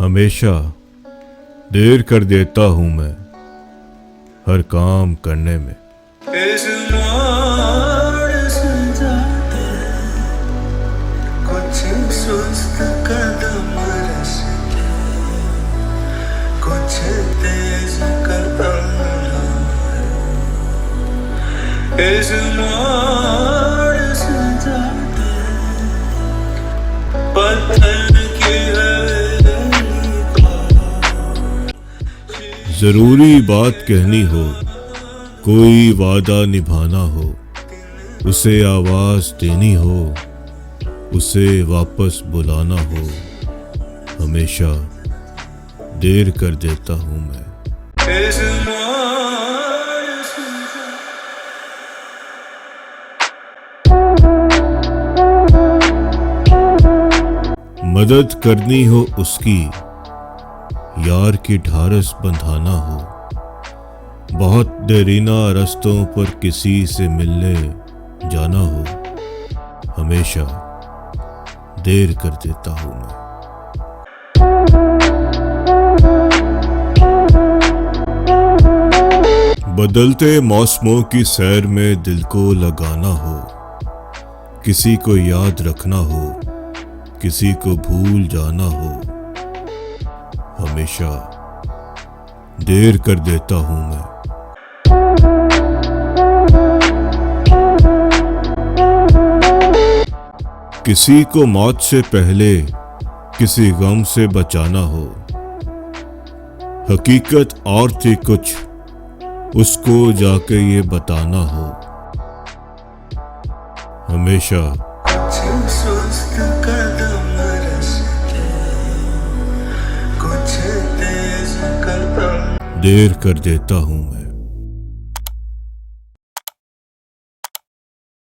हमेशा देर कर देता हूँ मैं हर काम करने में। इस मोड़ से जाते कुछ सुस्त कदम रसते, कुछ तेज कदम इस मोड़ से जाते पत्थर की जरूरी बात कहनी हो, कोई वादा निभाना हो, उसे आवाज देनी हो, उसे वापस बुलाना हो, हमेशा देर कर देता हूँ मैं। इस मोड़ से मदद करनी हो उसकी, यार की ढारस बंधाना हो, बहुत देरीना रास्तों पर किसी से मिलने जाना हो, हमेशा देर कर देता हूँ मैं। बदलते मौसमों की सैर में दिल को लगाना हो, किसी को याद रखना हो, किसी को भूल जाना हो, हमेशा देर कर देता हूँ मैं। किसी को मौत से पहले किसी गम से बचाना हो, हकीकत और थी कुछ, उसको जाके ये बताना हो, हमेशा कुछ सुस्त कदम रसते, कुछ तेज कदम देर कर देता हूँ मैं।